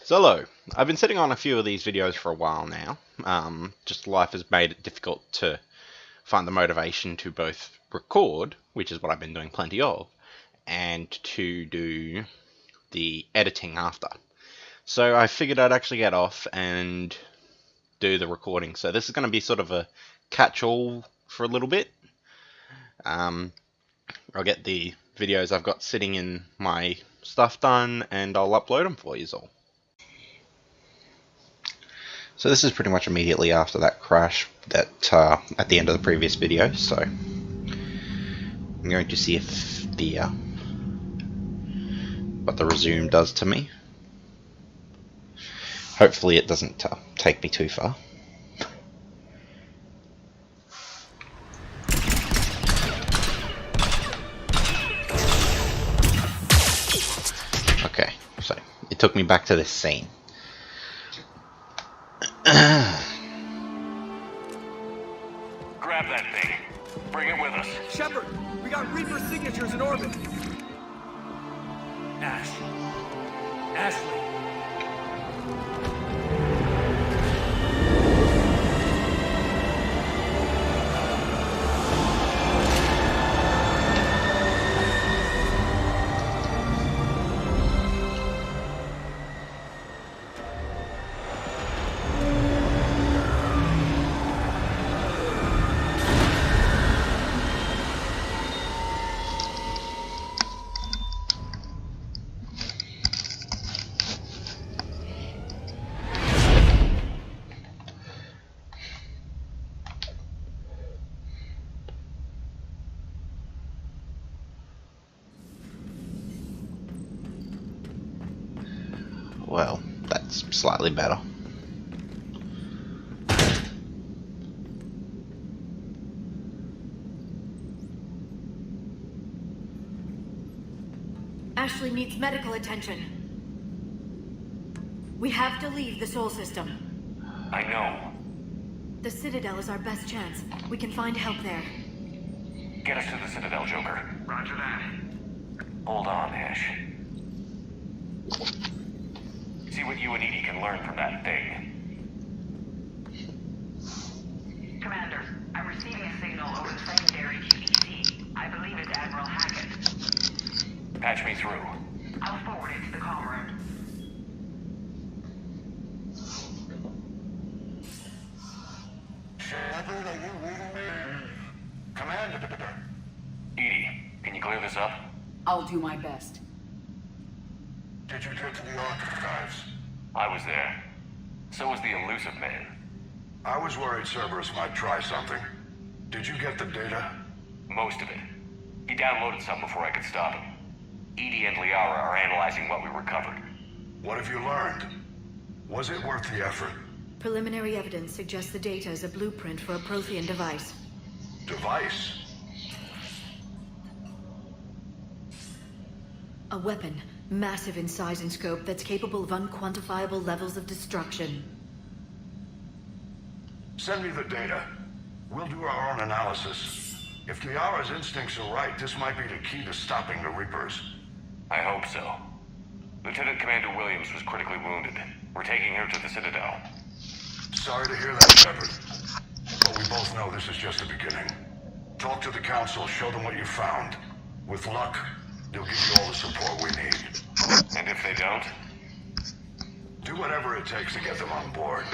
So hello, I've been sitting on a few of these videos for a while now. Just life has made it difficult to find the motivation to both record, which is what I've been doing plenty of, and to do the editing after. So I figured I'd actually get off and do the recording. So this is going to be sort of a catch-all for a little bit. I'll get the videos I've got sitting in my stuff done and I'll upload them for you all. So this is pretty much immediately after that crash that at the end of the previous video, so I'm going to see if the what the resume does to me. Hopefully it doesn't take me too far. Okay, so it took me back to this scene. Grab that thing. Bring it with us. Shepard, we got Reaper signatures in orbit. Ashley. Well, that's slightly better. Ashley needs medical attention. We have to leave the Sol system. I know. The Citadel is our best chance. We can find help there. Get us to the Citadel, Joker. Roger that. Hold on, Ash. See what you and Edie can learn from that thing. Commander, I'm receiving a signal over the secondary QEC. I believe it's Admiral Hackett. Patch me through. I'll forward it to the comm room. Shepard, are you reading me? Commander. Edie, can you clear this up? I'll do my best. Did you get to the archives? I was there. So was the Elusive Man. I was worried Cerberus might try something. Did you get the data? Most of it. He downloaded some before I could stop him. Edie and Liara are analyzing what we recovered. What have you learned? Was it worth the effort? Preliminary evidence suggests the data is a blueprint for a Prothean device. Device? A weapon, massive in size and scope, that's capable of unquantifiable levels of destruction. Send me the data. We'll do our own analysis. If Liara's instincts are right, this might be the key to stopping the Reapers. I hope so. Lieutenant Commander Williams was critically wounded. We're taking her to the Citadel. Sorry to hear that, Shepard. But we both know this is just the beginning. Talk to the Council, show them what you found. With luck, they'll give you all the support we need. And if they don't? Do whatever it takes to get them on board.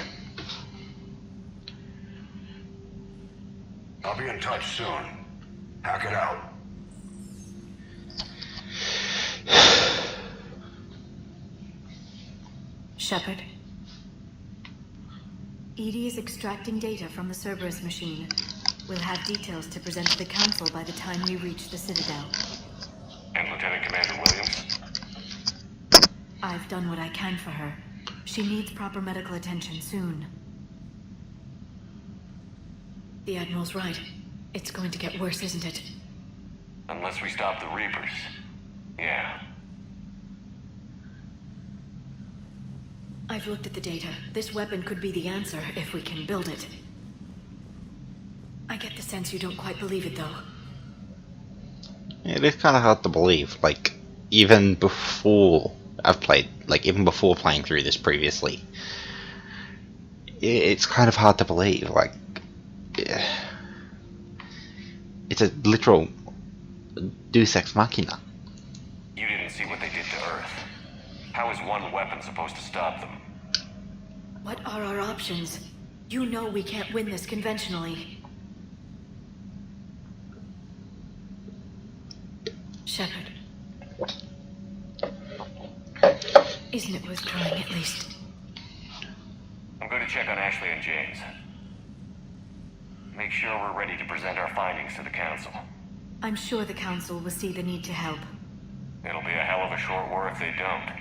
I'll be in touch soon. Hackett out. Shepard. Edie is extracting data from the Cerberus machine. We'll have details to present to the Council by the time we reach the Citadel. And Lieutenant Commander Williams? I've done what I can for her. She needs proper medical attention soon. The Admiral's right. It's going to get worse, isn't it? Unless we stop the Reapers. Yeah. I've looked at the data. This weapon could be the answer if we can build it. I get the sense you don't quite believe it, though. It is kind of hard to believe. Like, even before I've played, like, even before playing through this previously. It's kind of hard to believe, like, it's a literal Deus Ex Machina. You didn't see what they did to Earth. How is one weapon supposed to stop them? What are our options? You know we can't win this conventionally. Shepard. Isn't it worth trying at least? I'm going to check on Ashley and James. Make sure we're ready to present our findings to the Council. I'm sure the Council will see the need to help. It'll be a hell of a short war if they don't.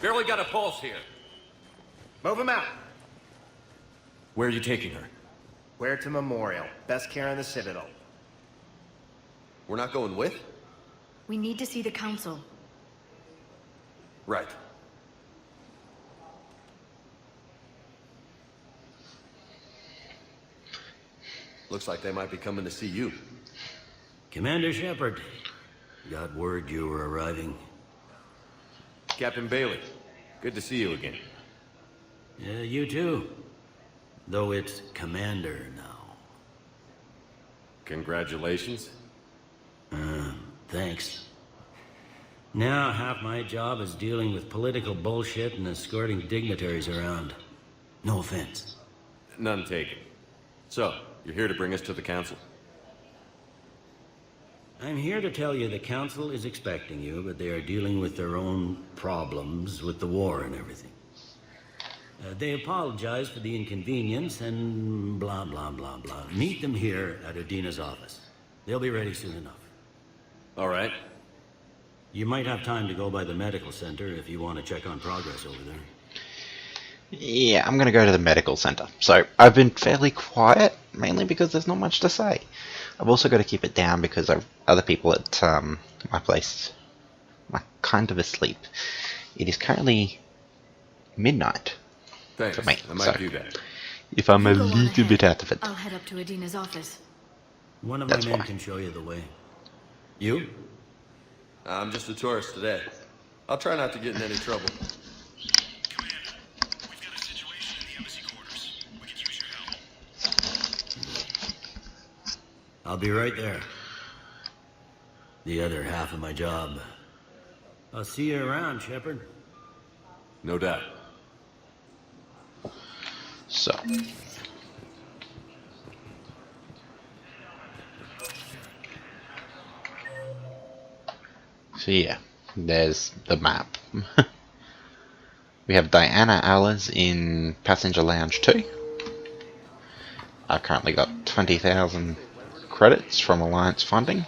Barely got a pulse here. Move him out. Where are you taking her? Where to Memorial. Best care in the Citadel. We're not going with? We need to see the Council. Right. Looks like they might be coming to see you. Commander Shepard, got word you were arriving. Captain Bailey, good to see you again. Yeah, you too. Though it's Commander now. Congratulations. Thanks. Now half my job is dealing with political bullshit and escorting dignitaries around. No offense. None taken. So, you're here to bring us to the Council? I'm here to tell you the Council is expecting you, but they are dealing with their own problems with the war and everything. They apologize for the inconvenience and blah, blah, blah, blah. Meet them here at Adina's office. They'll be ready soon enough. All right. You might have time to go by the medical center if you want to check on progress over there. Yeah, I'm going to go to the medical center. So, I've been fairly quiet, mainly because there's not much to say. I've also got to keep it down because other people at my place are kind of asleep. It is currently midnight Thanks. for me, I might so do that. if I'm a You go on little ahead. bit out of it. I'll head up to Adina's office. One of That's my men fine. can show you the way. You? I'm just a tourist today. I'll try not to get in any trouble. I'll be right there. The other half of my job. I'll see you around, Shepard. No doubt. So, yeah, there's the map. We have Diana Allers in Passenger Lounge 2. I've currently got 20,000 credits from Alliance funding.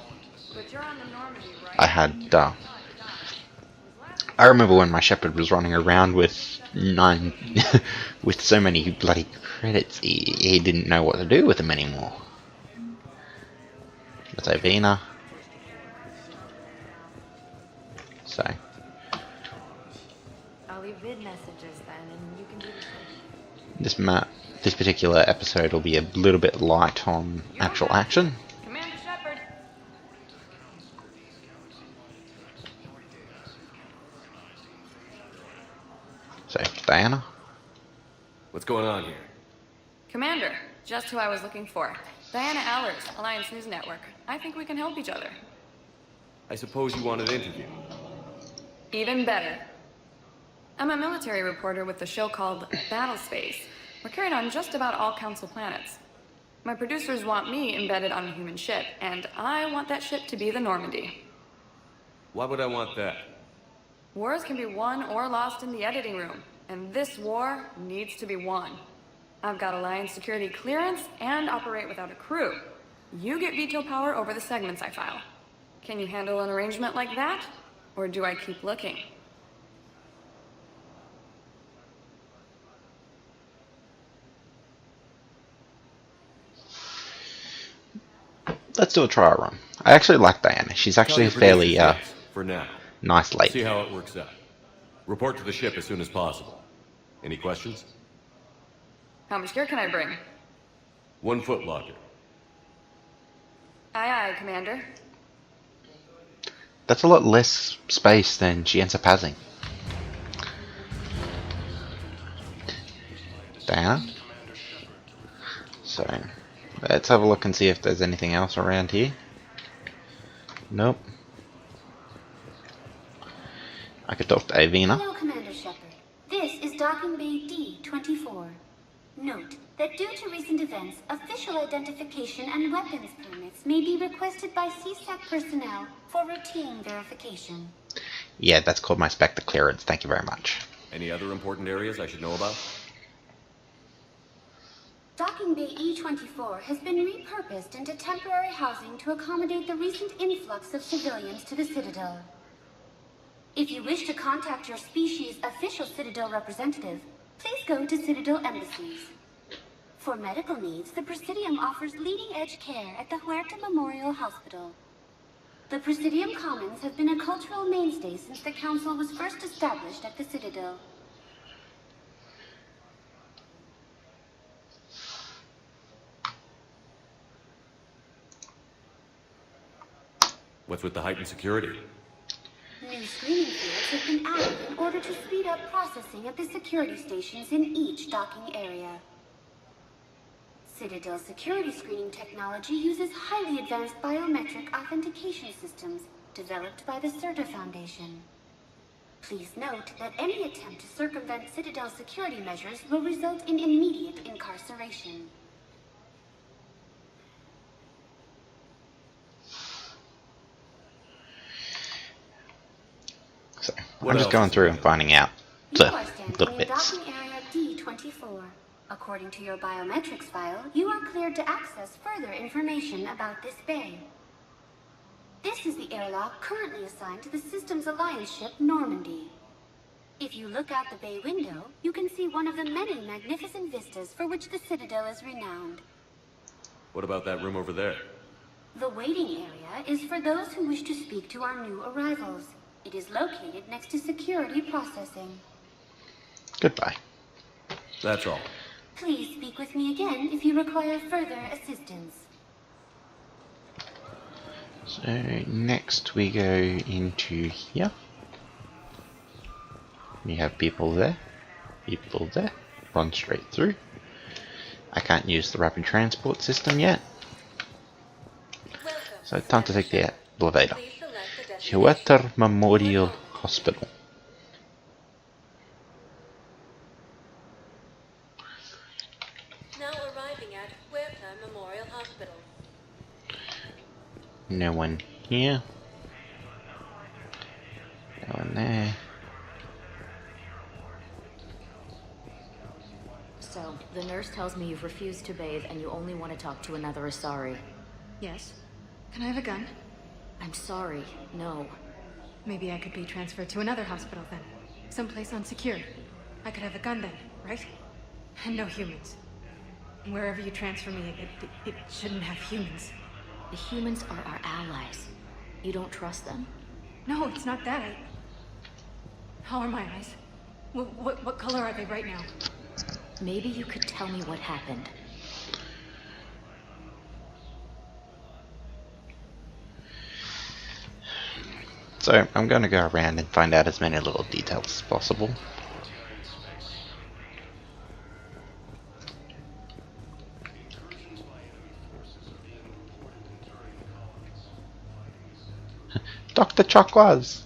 I had, I remember when my Shepard was running around with with so many bloody credits, he didn't know what to do with them anymore. Let's say Vina. So. I'll leave vid messages then, and you can do the same. This map, this particular episode will be a little bit light on actual action. Commander Shepard. So, Diana? What's going on here? Commander, just who I was looking for. Diana Allers, Alliance News Network. I think we can help each other. I suppose you want an interview. Even better. I'm a military reporter with the show called Battlespace. We're carried on just about all Council planets. My producers want me embedded on a human ship, and I want that ship to be the Normandy. Why would I want that? Wars can be won or lost in the editing room, and this war needs to be won. I've got Alliance security clearance and operate without a crew. You get veto power over the segments I file. Can you handle an arrangement like that? Or do I keep looking? Let's do a trial run. I actually like Diana. She's actually a fairly for now. nice lady. See how it works out. Report to the ship as soon as possible. Any questions? How much gear can I bring? 1 foot locker. Aye, aye, Commander. That's a lot less space than she ends up having. Diana? So, let's have a look and see if there's anything else around here. Nope. I could talk to Avina. Hello, Commander Shepard. This is Docking Bay D-24. Note that due to recent events, official identification and weapons permits may be requested by CSAC personnel for routine verification. Yeah, that's called my Spectre clearance. Thank you very much. Any other important areas I should know about? Docking Bay E-24 has been repurposed into temporary housing to accommodate the recent influx of civilians to the Citadel. If you wish to contact your species' official Citadel representative, please go to Citadel embassies. For medical needs, the Presidium offers leading-edge care at the Huerta Memorial Hospital. The Presidium Commons have been a cultural mainstay since the Council was first established at the Citadel. What's with the heightened security? New screening fields have been added in order to speed up processing at the security stations in each docking area. Citadel security screening technology uses highly advanced biometric authentication systems developed by the CERTA Foundation. Please note that any attempt to circumvent Citadel security measures will result in immediate incarceration. So, I'm just going through and finding out You the are standing little in bits. docking area D-24. According to your biometrics file, you are cleared to access further information about this bay. This is the airlock currently assigned to the Systems Alliance ship Normandy. If you look out the bay window, you can see one of the many magnificent vistas for which the Citadel is renowned. What about that room over there? The waiting area is for those who wish to speak to our new arrivals. It is located next to security processing. Goodbye. That's all. Please speak with me again if you require further assistance. So next we go into here. We have people there, run straight through. I can't use the rapid transport system yet. So time to take the elevator. Huerta Memorial Hospital. Now arriving at Huerta Memorial Hospital. No one here. No one there. So, the nurse tells me you've refused to bathe and you only want to talk to another Asari. Yes. Can I have a gun? I'm sorry, no. Maybe I could be transferred to another hospital then. Someplace unsecured. I could have a gun then, right? And no humans. And wherever you transfer me, it shouldn't have humans. The humans are our allies. You don't trust them? No, it's not that. How are my eyes? What color are they right now? Maybe you could tell me what happened. So I'm going to go around and find out as many little details as possible. Dr. Chakwas!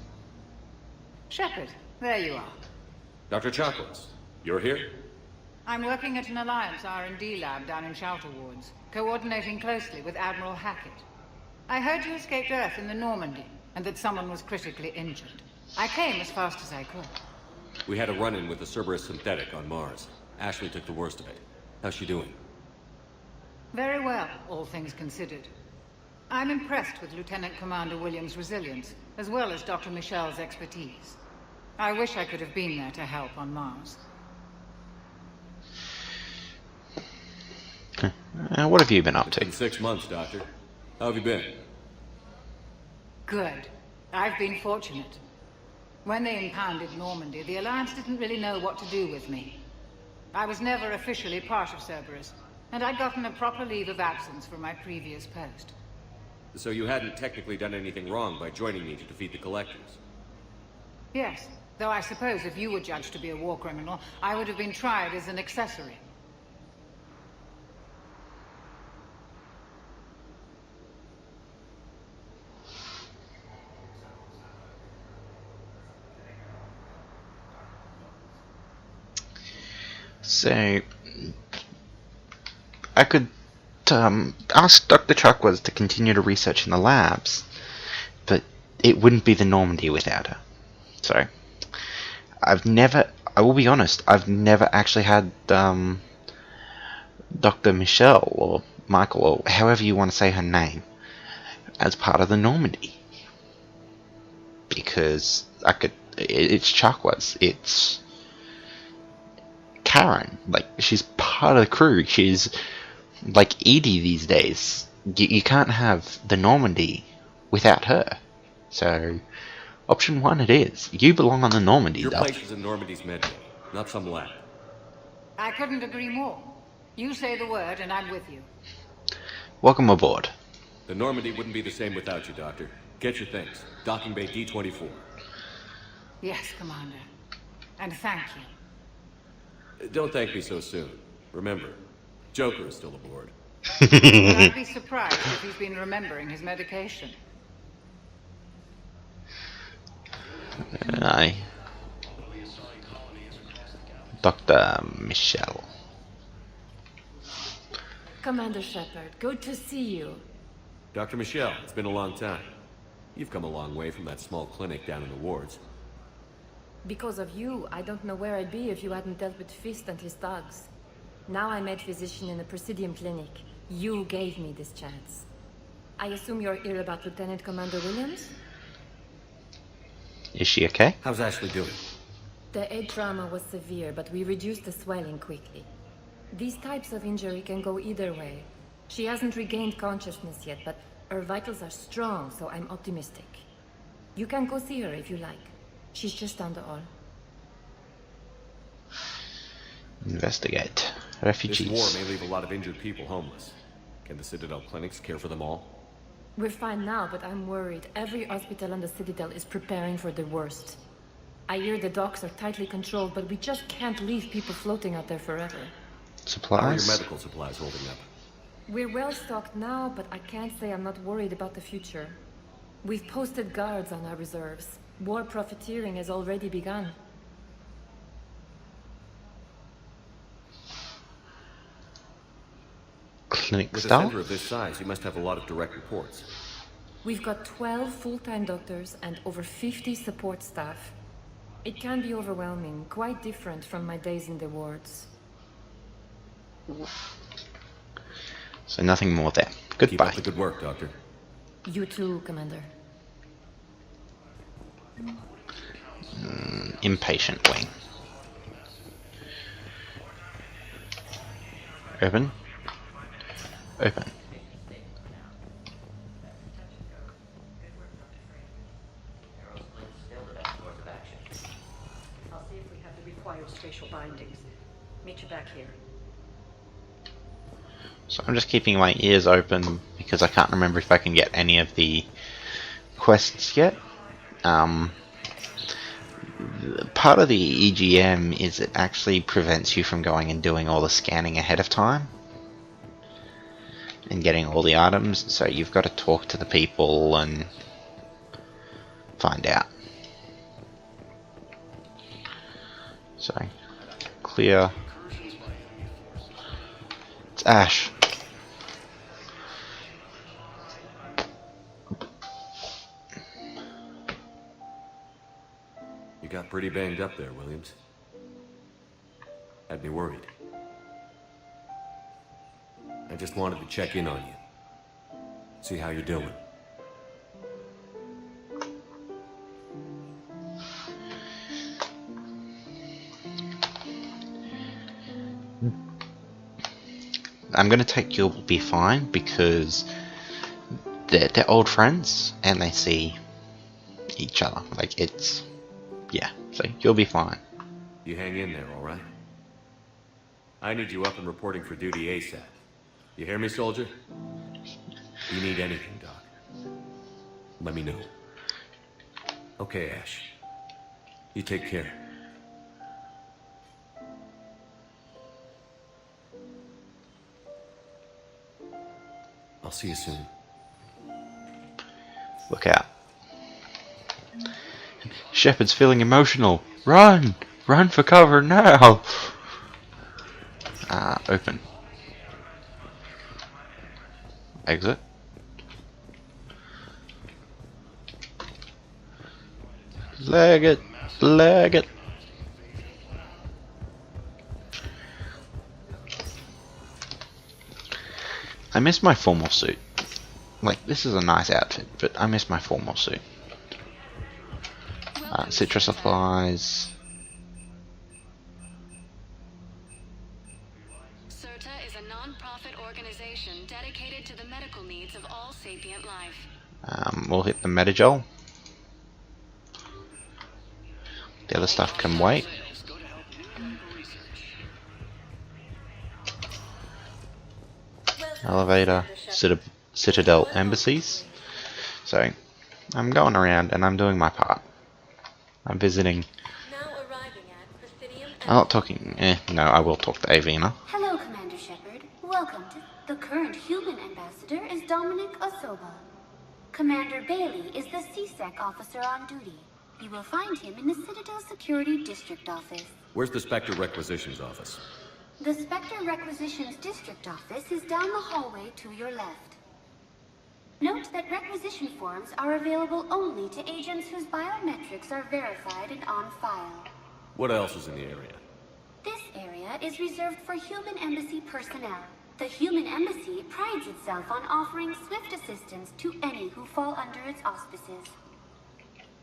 Shepard, there you are. Dr. Chakwas, you're here? I'm working at an Alliance R&D lab down in Shelter Wards, coordinating closely with Admiral Hackett. I heard you escaped Earth in the Normandy, and that someone was critically injured. I came as fast as I could. We had a run-in with the Cerberus synthetic on Mars. Ashley took the worst of it. How's she doing? Very well, all things considered. I'm impressed with Lieutenant Commander Williams' resilience, as well as Dr. Michel's expertise. I wish I could have been there to help on Mars. What have you been up to? It's been 6 months, Doctor. How have you been? Good. I've been fortunate. When they impounded Normandy, the Alliance didn't really know what to do with me. I was never officially part of Cerberus, and I'd gotten a proper leave of absence from my previous post. So you hadn't technically done anything wrong by joining me to defeat the Collectors? Yes, though I suppose if you were judged to be a war criminal, I would have been tried as an accessory. So, I could ask Dr. Chakwas to continue to research in the labs, but it wouldn't be the Normandy without her. So, I will be honest, I've never actually had Dr. Michelle, or Michael, or however you want to say her name, as part of the Normandy. Because it's Chakwas, it's Karen, like, she's part of the crew. She's like Edie these days. You can't have the Normandy without her. So, option 1 it is. You belong on the Normandy, Your though. place is in Normandy's med bay, not some lab. I couldn't agree more. You say the word and I'm with you. Welcome aboard. The Normandy wouldn't be the same without you, Doctor. Get your things. Docking bay D-24. Yes, Commander. And thank you. Don't thank me so soon. Remember, Joker is still aboard. I'd be surprised if he's been remembering his medication. Aye. Dr. Michelle. Commander Shepard, good to see you. Dr. Michelle, it's been a long time. You've come a long way from that small clinic down in the wards. Because of you, I don't know where I'd be if you hadn't dealt with Fist and his thugs. Now I'm head physician in the Presidium Clinic. You gave me this chance. I assume you're here about Lieutenant Commander Williams? Is she okay? How's Ashley doing? The head trauma was severe, but we reduced the swelling quickly. These types of injury can go either way. She hasn't regained consciousness yet, but her vitals are strong, so I'm optimistic. You can go see her if you like. She's just down the hall. Investigate. Refugees. This war may leave a lot of injured people homeless. Can the Citadel clinics care for them all? We're fine now, but I'm worried. Every hospital on the Citadel is preparing for the worst. I hear the docks are tightly controlled, but we just can't leave people floating out there forever. Supplies? How are your medical supplies holding up? We're well stocked now, but I can't say I'm not worried about the future. We've posted guards on our reserves. War profiteering has already begun. Clinic With a staff? center of this size, you must have a lot of direct reports. We've got 12 full-time doctors and over 50 support staff. It can be overwhelming, quite different from my days in the wards. So nothing more there. Goodbye. Keep up the good work, Doctor. You too, Commander. Impatient wing. Open. Open. I'll see if we have the required spatial bindings. Meet you back here. So I'm just keeping my ears open because I can't remember if I can get any of the quests yet. Part of the EGM is it actually prevents you from going and doing all the scanning ahead of time and getting all the items, so you've got to talk to the people and find out. So, clear. It's Ash. You got pretty banged up there, Williams. Had me worried. I just wanted to check in on you. See how you're doing. I'm gonna take you'll be fine because they're old friends and they see each other. Like it's yeah, so you'll be fine. You hang in there, alright? I need you up and reporting for duty ASAP. You hear me, soldier? You need anything, Doc. Let me know. Okay, Ash. You take care. I'll see you soon. Look out. Shepard's feeling emotional. Run! Run for cover now! Open. Exit. Leg it! Leg it! I miss my formal suit. Like, this is a nice outfit, but I miss my formal suit. Citrus supplies. CERTA is a non-profit organization dedicated to the medical needs of all sapient life. We'll hit the Medigel. The other stuff can wait. Elevator, Citadel embassies. So, I'm going around and I'm doing my part. I'm visiting. I'm not talking. No, I will talk to Avina. Hello, Commander Shepard. Welcome to... The current human ambassador is Dominic Osoba. Commander Bailey is the CSEC officer on duty. You will find him in the Citadel Security District Office. Where's the Spectre Requisitions Office? The Spectre Requisitions District Office is down the hallway to your left. Note that requisition forms are available only to agents whose biometrics are verified and on file. What else is in the area? This area is reserved for human embassy personnel. The human embassy prides itself on offering swift assistance to any who fall under its auspices.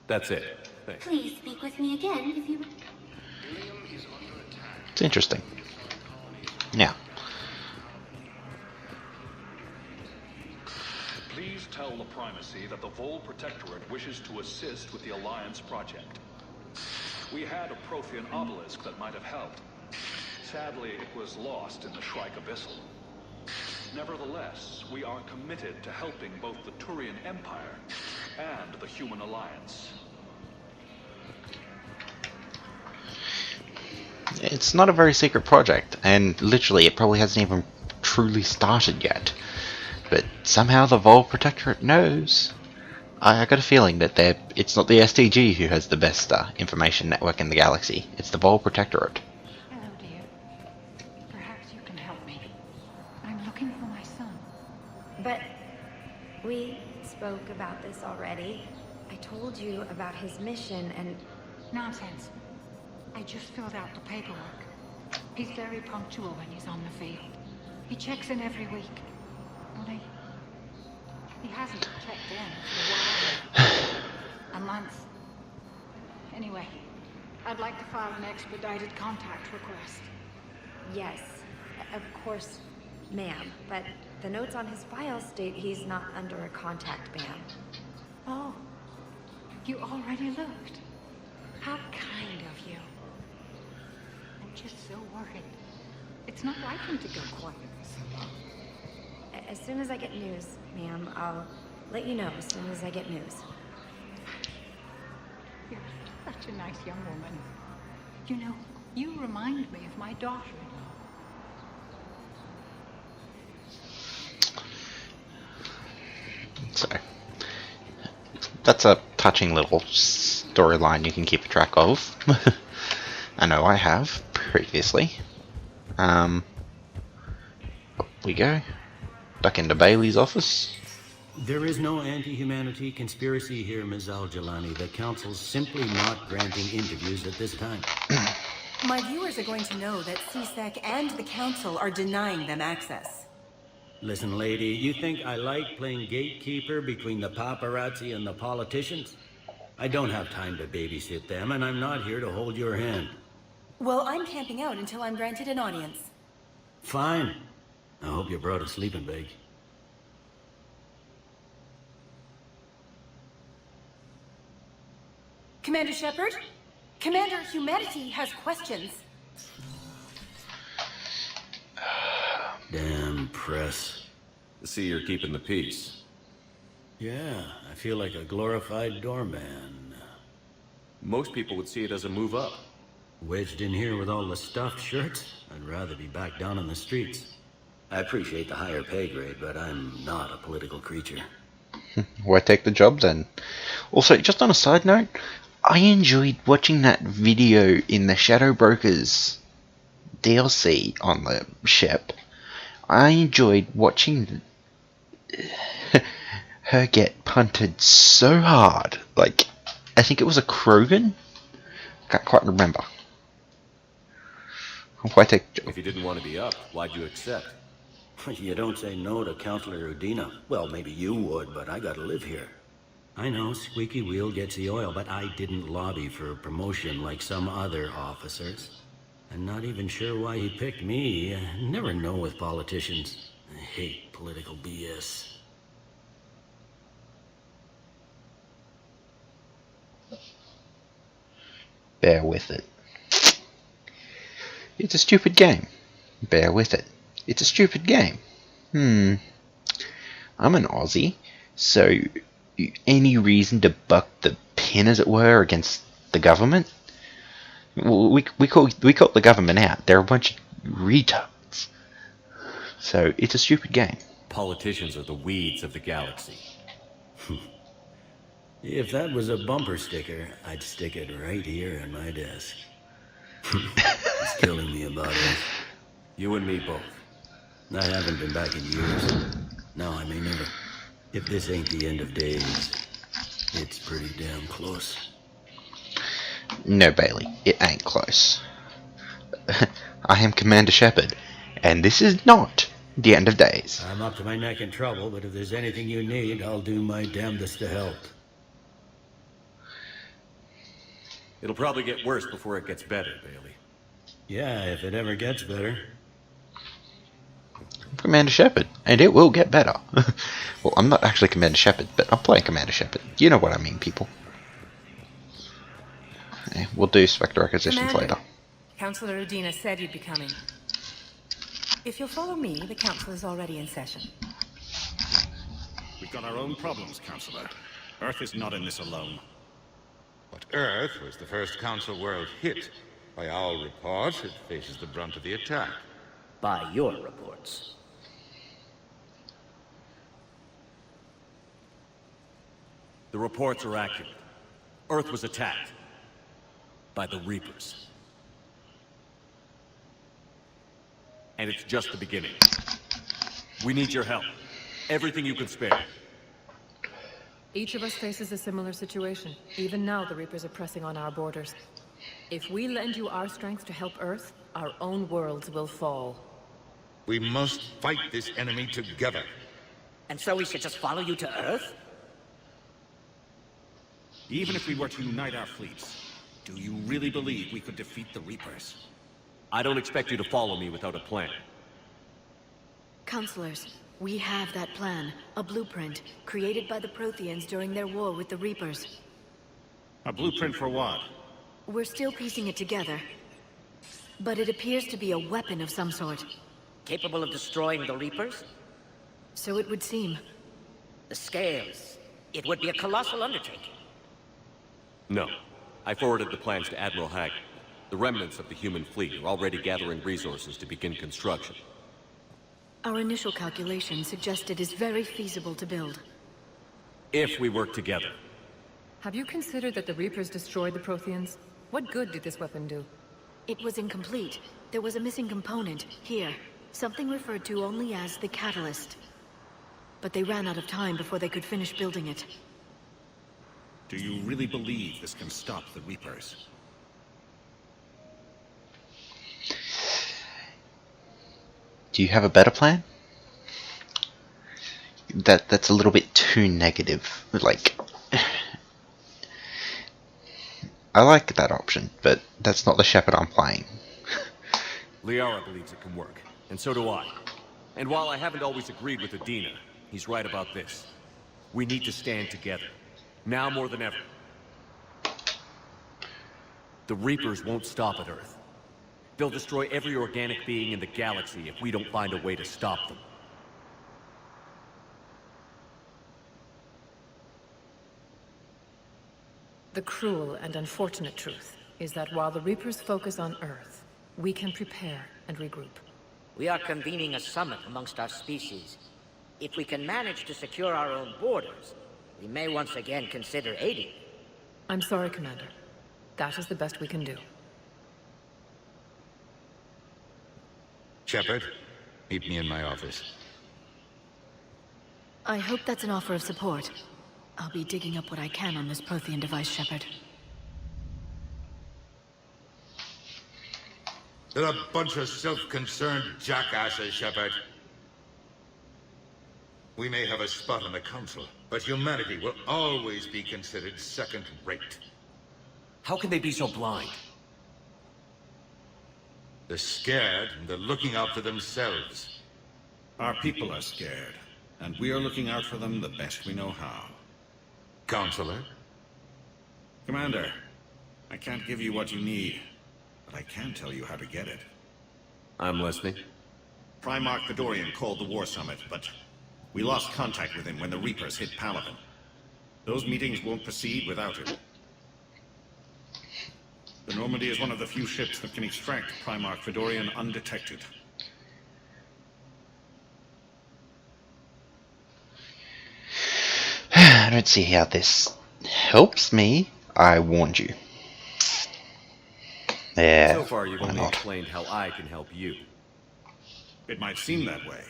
That's it. Thanks. Please speak with me again if you... It's interesting. Now. Please tell the Primacy that the Vol Protectorate wishes to assist with the Alliance project. We had a Prothean obelisk that might have helped. Sadly, it was lost in the Shrike Abyssal. Nevertheless, we are committed to helping both the Turian Empire and the Human Alliance. It's not a very secret project, and literally it probably hasn't even truly started yet. But somehow the Vol Protectorate knows. I got a feeling that it's not the STG who has the best information network in the galaxy. It's the Vol Protectorate. Hello, dear. Perhaps you can help me. I'm looking for my son. But we spoke about this already. I told you about his mission and... Nonsense. I just filled out the paperwork. He's very punctual when he's on the field. He checks in every week. Only, he hasn't checked in for a while. A month. Anyway, I'd like to file an expedited contact request. Yes, of course, ma'am. But the notes on his file state he's not under a contact ban. Oh, you already looked. How kind of you. I'm just so worried. It's not like him to go quiet for so long. As soon as I get news, ma'am, I'll let you know as soon as I get news. You're such a nice young woman. You know, you remind me of my daughter-in-law. So, that's a touching little storyline you can keep track of. I know I have previously. Up we go. Back into Bailey's office. There is no anti-humanity conspiracy here, Ms. Al-Jalani. The Council's simply not granting interviews at this time. My viewers are going to know that CSEC and the Council are denying them access. Listen, lady, you think I like playing gatekeeper between the paparazzi and the politicians? I don't have time to babysit them, and I'm not here to hold your hand. Well, I'm camping out until I'm granted an audience. Fine. I hope you brought a sleeping bag. Commander Shepard? Commander, humanity has questions. Damn press. I see you're keeping the peace. Yeah, I feel like a glorified doorman. Most people would see it as a move up. Wedged in here with all the stuffed shirts? I'd rather be back down on the streets. I appreciate the higher pay grade, but I'm not a political creature. Why take the job then? Also, just on a side note, I enjoyed watching that video in the Shadow Brokers DLC on the ship. I enjoyed watching her get punted so hard. Like, I think it was a Krogan? Can't quite remember. Why take... If you didn't want to be up, why'd you accept? You don't say no to Counselor Udina. Well, maybe you would, but I gotta live here. I know Squeaky Wheel gets the oil, but I didn't lobby for a promotion like some other officers. I'm not even sure why he picked me. I never know with politicians. I hate political BS. Bear with it. It's a stupid game. Bear with it. It's a stupid game. I'm an Aussie, so any reason to buck the pin, as it were, against the government? Well, we call the government out. They're a bunch of retards. So it's a stupid game. Politicians are the weeds of the galaxy. If that was a bumper sticker, I'd stick it right here on my desk. It's killing me about it. You and me both. I haven't been back in years. No, I may never. If this ain't the end of days, it's pretty damn close. No, Bailey, it ain't close. I am Commander Shepard, and this is not the end of days. I'm up to my neck in trouble, but if there's anything you need, I'll do my damnedest to help. It'll probably get worse before it gets better, Bailey. Yeah, if it ever gets better. I'm Commander Shepard, and it will get better. Well, I'm not actually Commander Shepard, but I'm playing Commander Shepard. You know what I mean, people. We'll do Spectre acquisitions Commander, later. Counselor Udina said you'd be coming. If you'll follow me, the council is already in session. We've got our own problems, Counselor. Earth is not in this alone. But Earth was the first Council world hit. By our reports, it faces the brunt of the attack. By your reports. The reports are accurate. Earth was attacked. By the Reapers. And it's just the beginning. We need your help. Everything you can spare. Each of us faces a similar situation. Even now, the Reapers are pressing on our borders. If we lend you our strength to help Earth, our own worlds will fall. We must fight this enemy together. And so we should just follow you to Earth? Even if we were to unite our fleets, do you really believe we could defeat the Reapers? I don't expect you to follow me without a plan. Counselors, we have that plan. A blueprint, created by the Protheans during their war with the Reapers. A blueprint for what? We're still piecing it together. But it appears to be a weapon of some sort. Capable of destroying the Reapers? So it would seem. The scales. It would be a colossal undertaking. No. I forwarded the plans to Admiral Hagen. The remnants of the human fleet are already gathering resources to begin construction. Our initial calculations suggest it is very feasible to build. If we work together. Have you considered that the Reapers destroyed the Protheans? What good did this weapon do? It was incomplete. There was a missing component, here. Something referred to only as the catalyst. But they ran out of time before they could finish building it. Do you really believe this can stop the Reapers? Do you have a better plan? That's a little bit too negative. Like, I like that option, but that's not the Shepard I'm playing. Liara believes it can work, and so do I. And while I haven't always agreed with Udina, he's right about this. We need to stand together. Now more than ever. The Reapers won't stop at Earth. They'll destroy every organic being in the galaxy if we don't find a way to stop them. The cruel and unfortunate truth is that while the Reapers focus on Earth, we can prepare and regroup. We are convening a summit amongst our species. If we can manage to secure our own borders, we may once again consider aiding. I'm sorry, Commander. That is the best we can do. Shepard, meet me in my office. I hope that's an offer of support. I'll be digging up what I can on this Prothean device, Shepard. They're a bunch of self-concerned jackasses, Shepard. We may have a spot on the Council, but humanity will always be considered second-rate. How can they be so blind? They're scared, and they're looking out for themselves. Our people are scared, and we are looking out for them the best we know how. Counselor? Commander, I can't give you what you need, but I can tell you how to get it. I'm listening. Primarch Fedorian called the War Summit, but we lost contact with him when the Reapers hit Palaven. Those meetings won't proceed without him. The Normandy is one of the few ships that can extract Primarch Fedorian undetected. I don't see how this helps me. I warned you. Yeah. So far, you've only explained how I can help you. It might seem that way.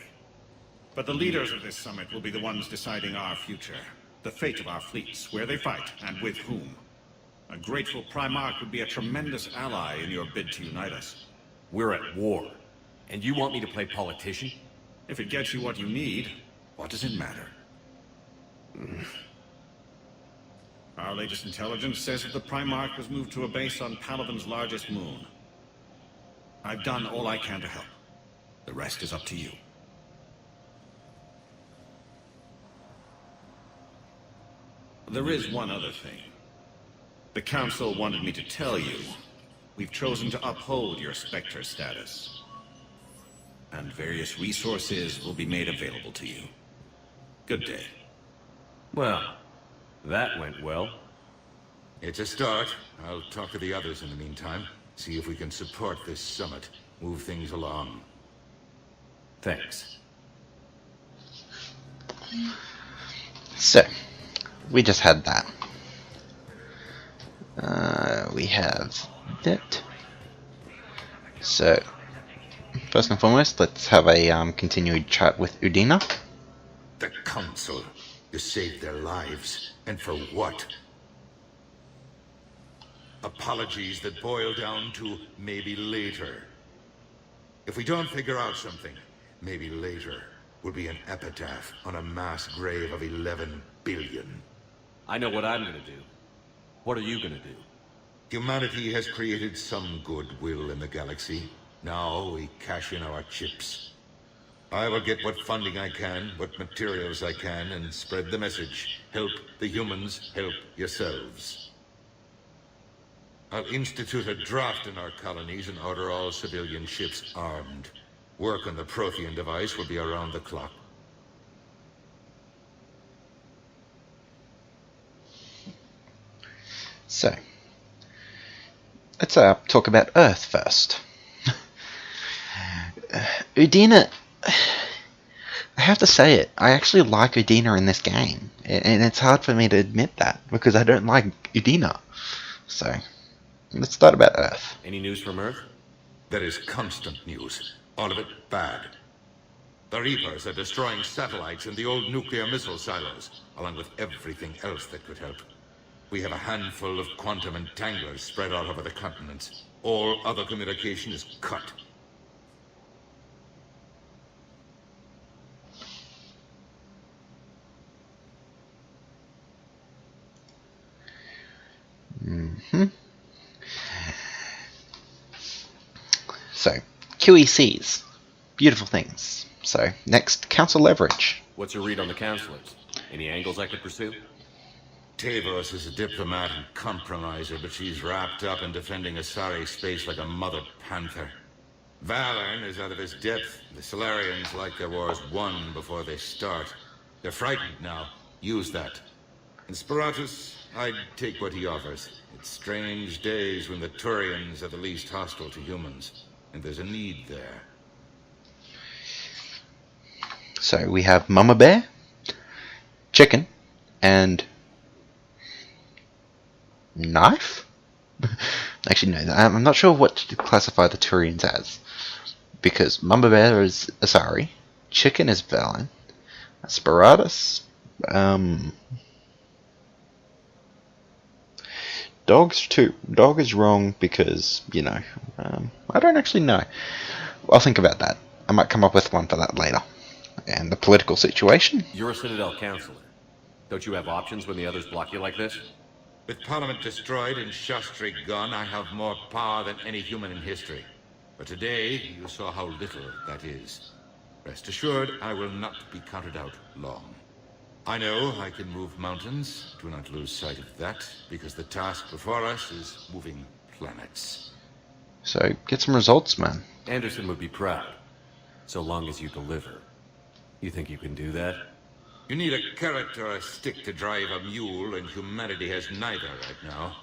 But the leaders of this summit will be the ones deciding our future. The fate of our fleets, where they fight, and with whom. A grateful Primarch would be a tremendous ally in your bid to unite us. We're at war. And you want me to play politician? If it gets you what you need, what does it matter? Our latest intelligence says that the Primarch was moved to a base on Palaven's largest moon. I've done all I can to help. The rest is up to you. There is one other thing. The Council wanted me to tell you, we've chosen to uphold your Spectre status. And various resources will be made available to you. Good day. Well, that went well. It's a start. I'll talk to the others in the meantime. See if we can support this summit. Move things along. Thanks. So, we just had that. We have that. So, first and foremost, let's have a continued chat with Udina. The Council. You saved their lives. And for what? Apologies that boil down to maybe later. If we don't figure out something, maybe later will be an epitaph on a mass grave of 11 billion. I know what I'm gonna do. What are you gonna do? Humanity has created some goodwill in the galaxy. Now we cash in our chips. I will get what funding I can, what materials I can, and spread the message. Help the humans, help yourselves. I'll institute a draft in our colonies and order all civilian ships armed. Work on the Prothean device will be around the clock. So, let's talk about Earth first. Udina, I have to say it, I actually like Udina in this game, and it's hard for me to admit that, because I don't like Udina. So, let's start about Earth. Any news from Earth? There is constant news. All of it bad. The Reapers are destroying satellites and the old nuclear missile silos, along with everything else that could help. We have a handful of quantum entanglers spread all over the continents. All other communication is cut. So, QECs. Beautiful things. So, next, Council leverage. What's your read on the councilors? Any angles I could pursue? Tavos is a diplomat and compromiser, but she's wrapped up in defending Asari space like a mother panther. Valern is out of his depth. The Solarians like their wars won before they start. They're frightened now. Use that. And Sparatus, I'd take what he offers. It's strange days when the Turians are the least hostile to humans. And there's a need there. So we have Mama Bear, Chicken, and Knife? Actually, no, I'm not sure what to classify the Turians as. Because Mama Bear is Asari, Chicken is Valern, Sparatus, Dog's too. Dog is wrong because, you know, I don't actually know. I'll think about that. I might come up with one for that later. And the political situation? You're a Citadel councillor. Don't you have options when the others block you like this? With Parliament destroyed and Shastri gone, I have more power than any human in history. But today, you saw how little that is. Rest assured, I will not be counted out long. I know I can move mountains. Do not lose sight of that, because the task before us is moving planets. So, get some results, man. Anderson would be proud, so long as you deliver. You think you can do that? You need a carrot or a stick to drive a mule, and humanity has neither right now.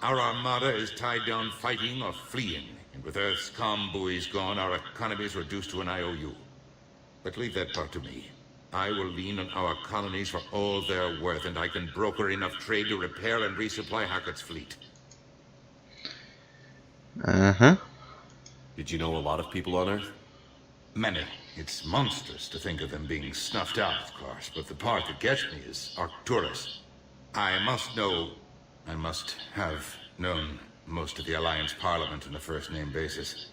Our armada is tied down fighting or fleeing, and with Earth's comm buoys gone, our economy is reduced to an IOU. But leave that part to me. I will lean on our colonies for all they're worth, and I can broker enough trade to repair and resupply Hackett's fleet. Uh-huh. Did you know a lot of people on Earth? Many. It's monstrous to think of them being snuffed out, of course, but the part that gets me is Arcturus. I must have known most of the Alliance Parliament on a first-name basis.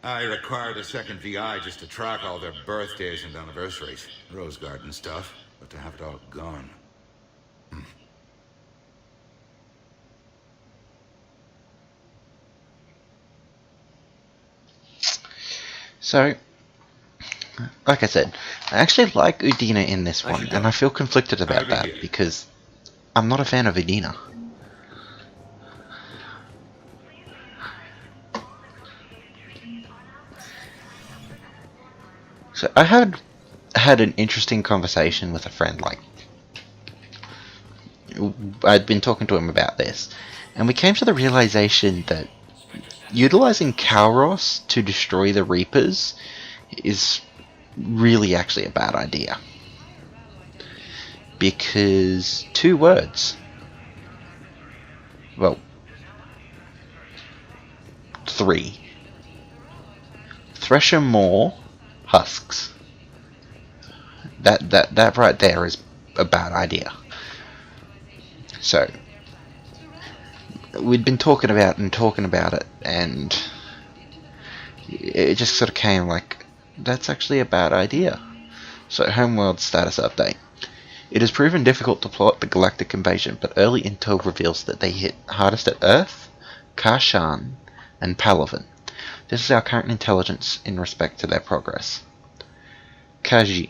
I required a second VI just to track all their birthdays and anniversaries. Rose Garden stuff, but to have it all gone. So, like I said, I actually like Udina in this one, and I feel conflicted about that, because I'm not a fan of Udina. So I had an interesting conversation with a friend, like, I'd been talking to him about this, and we came to the realization that utilizing Kalros to destroy the Reapers is really actually a bad idea. Because 2 words. Well, 3. Thresher more husks. That right there is a bad idea. So we'd been talking about it, and it just sort of came like, that's actually a bad idea. So, Homeworld status update. It has proven difficult to plot the galactic invasion, but early intel reveals that they hit hardest at Earth, Kashan, and Palaven. This is our current intelligence in respect to their progress. Kaji.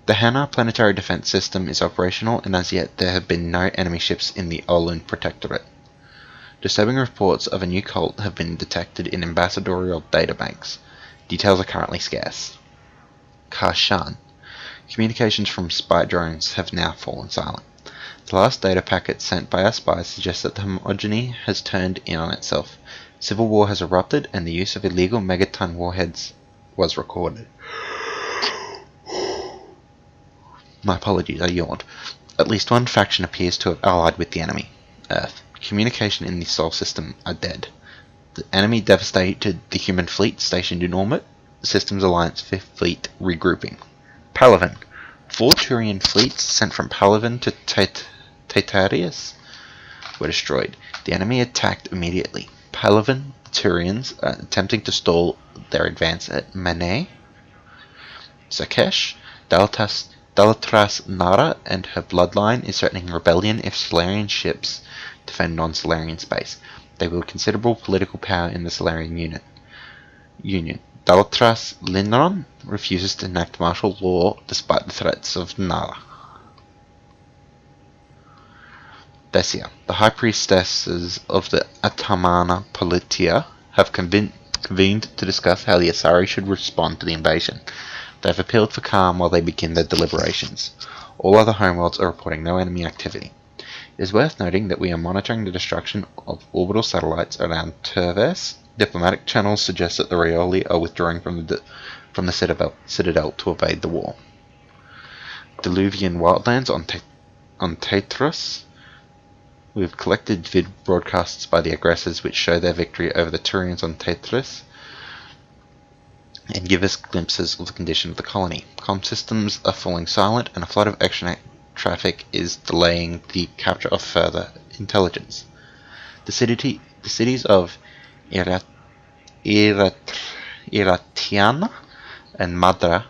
The Hanar planetary defense system is operational, and as yet there have been no enemy ships in the Olun Protectorate. Disturbing reports of a new cult have been detected in ambassadorial databanks. Details are currently scarce. Kashan. Communications from spy drones have now fallen silent. The last data packet sent by our spies suggests that the homogeny has turned in on itself. Civil war has erupted, and the use of illegal megaton warheads was recorded. My apologies, I yawned. At least one faction appears to have allied with the enemy, Earth. communication in the Sol system are dead. The enemy devastated the human fleet stationed in orbit. Systems Alliance 5th Fleet regrouping. Palaven. 4 Turian fleets sent from Palaven to Taitarius were destroyed. The enemy attacked immediately. Palaven, the Turians, attempting to stall their advance at Mane. Sakesh, Dalatras Nara and her bloodline is threatening rebellion if Solarian ships defend non-Solarian space. They wield considerable political power in the Solarian Union. Dalatras Linron refuses to enact martial law despite the threats of Nara. Desia, the high priestesses of the Atamana Politia have convened to discuss how the Asari should respond to the invasion. They have appealed for calm while they begin their deliberations. All other homeworlds are reporting no enemy activity. It is worth noting that we are monitoring the destruction of orbital satellites around Terves. Diplomatic channels suggest that the Rioli are withdrawing from the Citadel to evade the war. Diluvian wildlands on Tatros. We've collected vid broadcasts by the aggressors which show their victory over the Turians on Tatros and give us glimpses of the condition of the colony. Comm systems are falling silent and a flood of extranet traffic is delaying the capture of further intelligence. The cities of Iratiana and Madra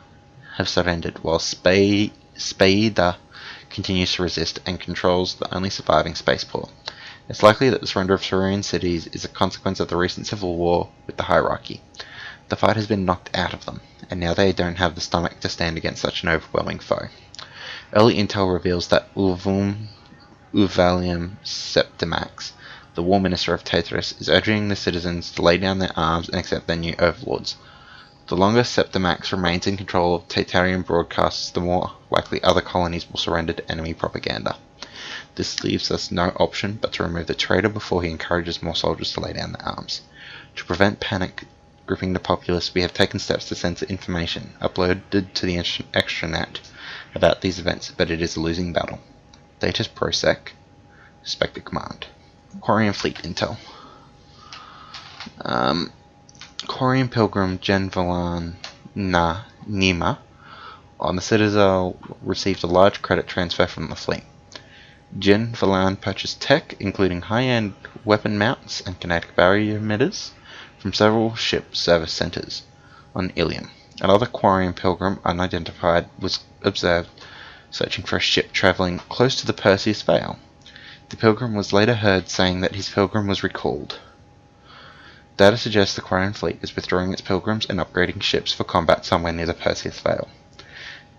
have surrendered, while Spaida continues to resist and controls the only surviving spaceport. It's likely that the surrender of Turian cities is a consequence of the recent civil war with the hierarchy. The fight has been knocked out of them, and now they don't have the stomach to stand against such an overwhelming foe. Early intel reveals that Uvalium Septimax, the War Minister of Tatris, is urging the citizens to lay down their arms and accept their new overlords. The longer Septimax remains in control of Tatarian broadcasts, the more likely other colonies will surrender to enemy propaganda. This leaves us no option but to remove the traitor before he encourages more soldiers to lay down their arms. To prevent panic gripping the populace, we have taken steps to censor information uploaded to the extranet about these events, but it is a losing battle. Datus Prosec, Spectre Command. Quarian Fleet Intel. Quarian Pilgrim Jen Valan Nima on the Citadel received a large credit transfer from the fleet. Jen Valan purchased tech, including high-end weapon mounts and kinetic barrier emitters, from several ship service centers on Ilium. Another Quarian Pilgrim, unidentified, was observed searching for a ship traveling close to the Perseus Vale. The Pilgrim was later heard saying that his Pilgrim was recalled. Data suggests the Quarian fleet is withdrawing its Pilgrims and upgrading ships for combat somewhere near the Perseus Vale.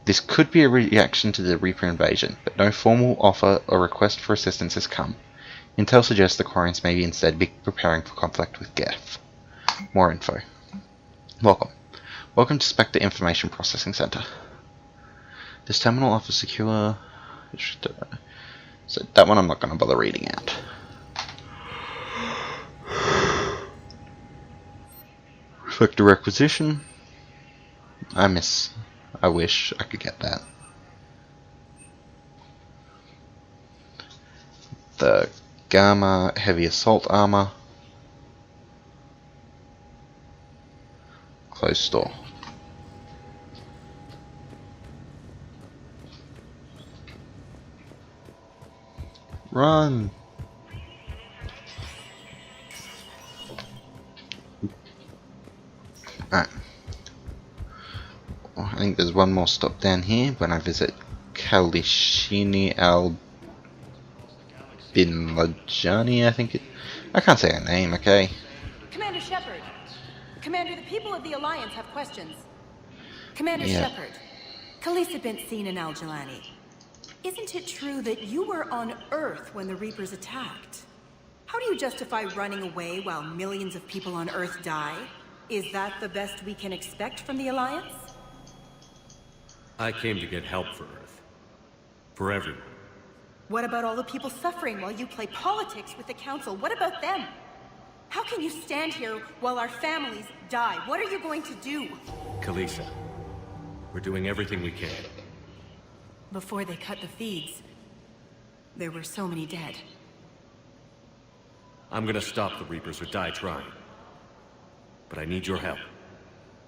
This could be a reaction to the Reaper invasion, but no formal offer or request for assistance has come. Intel suggests the Quarians may instead be preparing for conflict with Geth. More info. Welcome to Spectre Information Processing Center. This terminal offers secure... So that one I'm not going to bother reading out. Reflector Requisition. I wish I could get that. The Gamma Heavy Assault Armor. Closed store. Run! Alright. I think there's one more stop down here when I visit Kalishini Al Bin Lajani, I think it... I can't say her name, okay? Commander Shepard. Commander, the people of the Alliance have questions. Commander Shepard. Khalisah bint Sinan al-Jalani. Isn't it true that you were on Earth when the Reapers attacked? How do you justify running away while millions of people on Earth die? Is that the best we can expect from the Alliance? I came to get help for Earth. For everyone. What about all the people suffering while you play politics with the Council? What about them? How can you stand here while our families die? What are you going to do? Khalisah, we're doing everything we can. Before they cut the feeds, there were so many dead. I'm gonna stop the Reapers or die trying. But I need your help.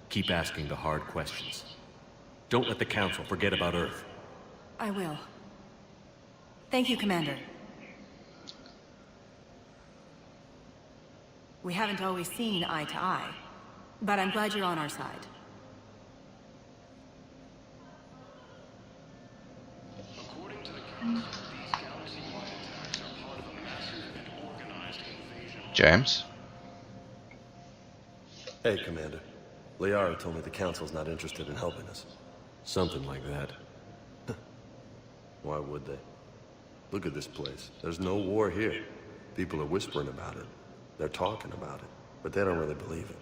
Keep asking the hard questions. Don't let the Council forget about Earth. I will. Thank you, Commander. We haven't always seen eye to eye, but I'm glad you're on our side. James? Hey, Commander. Liara told me the Council's not interested in helping us. Something like that. Why would they? Look at this place. There's no war here. People are whispering about it. They're talking about it, but they don't really believe it.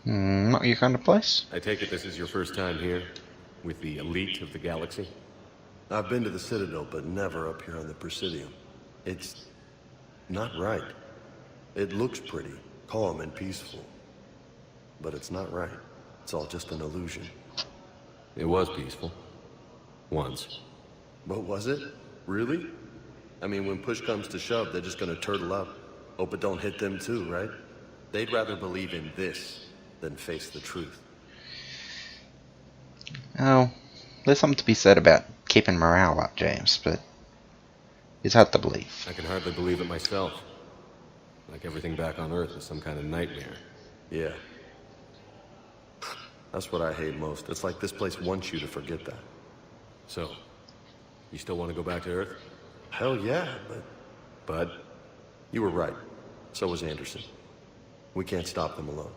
Not your kind of place? I take it this is your first time here? With the elite of the galaxy? I've been to the Citadel, but never up here on the Presidium. It's not right. It looks pretty, calm and peaceful. But it's not right. It's all just an illusion. It was peaceful. Once. But was it? Really? I mean, when push comes to shove, they're just gonna turtle up. Hope it don't hit them too, right? They'd rather believe in this than face the truth. Oh, there's something to be said about keeping morale up, James, but it's hard to believe. I can hardly believe it myself. Like everything back on Earth is some kind of nightmare. Yeah. That's what I hate most. It's like this place wants you to forget that. So, you still want to go back to Earth? Hell yeah, but you were right. So was Anderson. We can't stop them alone.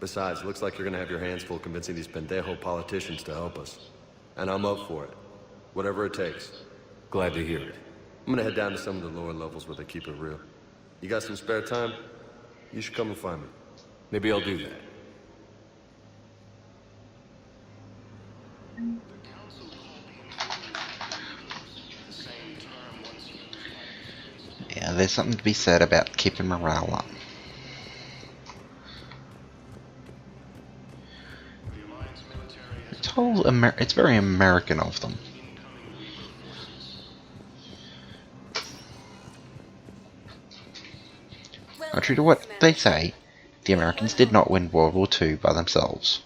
Besides, looks like you're gonna have your hands full convincing these pendejo politicians to help us. And I'm up for it. Whatever it takes. Glad to hear it. I'm gonna head down to some of the lower levels where they keep it real. You got some spare time? You should come and find me. Maybe I'll do that. Yeah, there's something to be said about keeping morale up. It's very American of them. True to what they say, the Americans did not win World War II by themselves.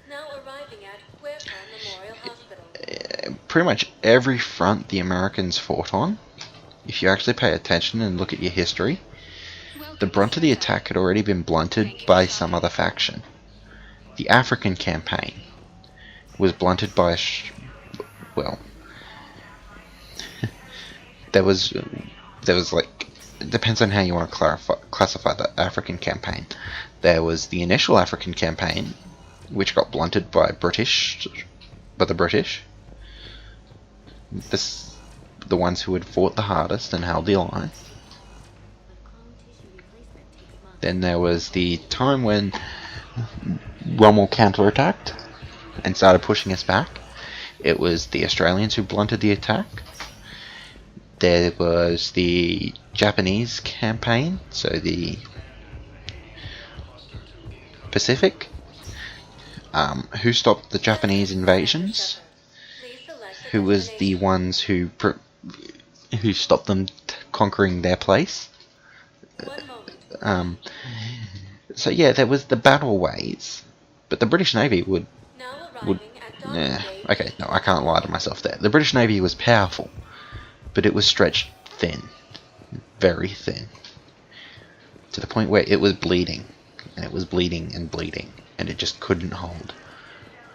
Now arriving at Huerta Memorial Hospital. Pretty much every front the Americans fought on, if you actually pay attention and look at your history, the brunt of the attack had already been blunted by some other faction. The African campaign was blunted by well, there was like, it depends on how you want to classify the African campaign. There was the initial African campaign, which got blunted by the British, the ones who had fought the hardest and held the line. Then there was the time when Rommel counterattacked and started pushing us back. It was the Australians who blunted the attack. There was the Japanese campaign, so the Pacific, who stopped the Japanese invasions, who was the ones who stopped them conquering their place. So yeah, there was the battle ways, but the British Navy would okay, no, I can't lie to myself there. The British Navy was powerful, but it was stretched thin, very thin, to the point where it was bleeding, and it was bleeding and bleeding, and it just couldn't hold.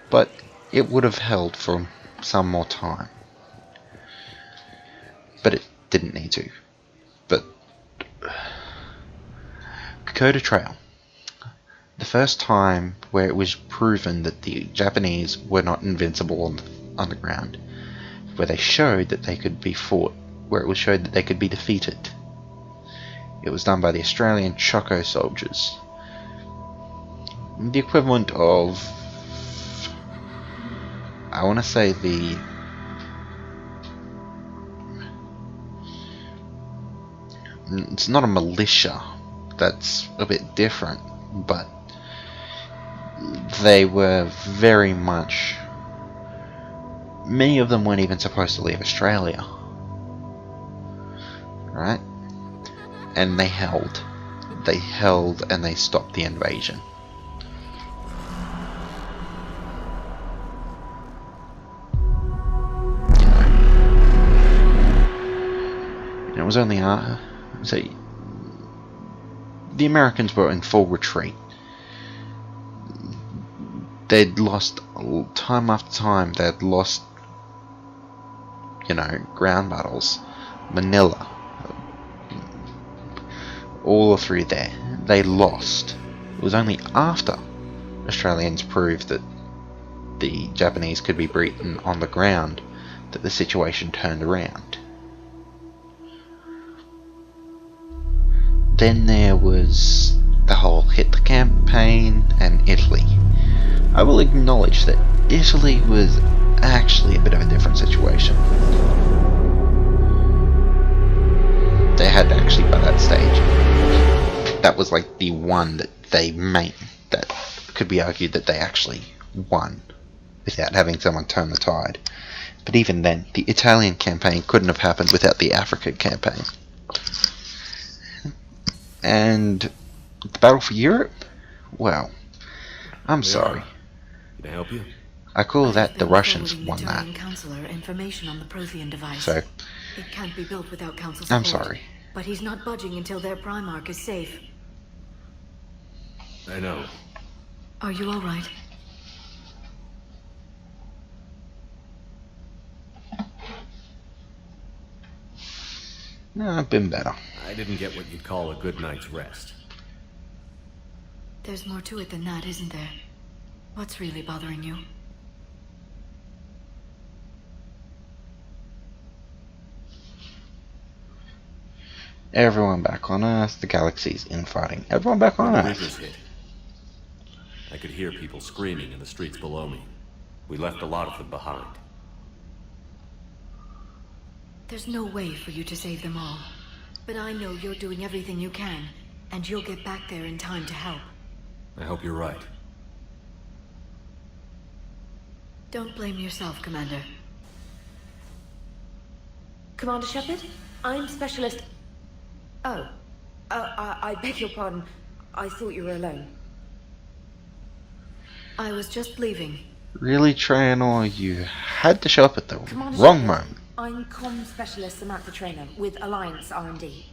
But it would have held for some more time, but it didn't need to. But Kokoda Trail, the first time where it was proven that the Japanese were not invincible on the ground, where they showed that they could be fought, where it was showed that they could be defeated. It was done by the Australian Choco soldiers. The equivalent of, I want to say it's not a militia, that's a bit different, but they were very much... Many of them weren't even supposed to leave Australia. Right? And they held. They held and they stopped the invasion. And it was only so the Americans were in full retreat. They'd lost time after time. They'd lost, ground battles. Manila, all through there, they lost. It was only after Australians proved that the Japanese could be beaten on the ground that the situation turned around. Then there was the whole Hitler campaign and Italy. I will acknowledge that Italy was actually a bit of a different situation. They had actually, by that stage, that was like the one that they made, that could be argued that they actually won without having someone turn the tide. But even then, the Italian campaign couldn't have happened without the Africa campaign. And the battle for Europe? Well, I'm sorry. Can I help you? I call that the Russians won that. Counselor information on the Prothean device. So, it can't be built without Council I'm support. sorry. But he's not budging until their Primarch is safe. I know. Are you all right? No, I've been better. I didn't get what you'd call a good night's rest. There's more to it than that, isn't there? What's really bothering you? Everyone back on Earth, the galaxy's infighting. Everyone back on When the Earth. Reapers hit, I could hear people screaming in the streets below me. We left a lot of them behind. There's no way for you to save them all. But I know you're doing everything you can, and you'll get back there in time to help. I hope you're right. Don't blame yourself, Commander. Commander Shepard? I'm Specialist... Oh. I beg your pardon. I thought you were alone. I was just leaving. Really, Traynor? You had to show up at the Commander wrong Shepard, moment. I'm Comm Specialist Samantha Traynor with Alliance R&D.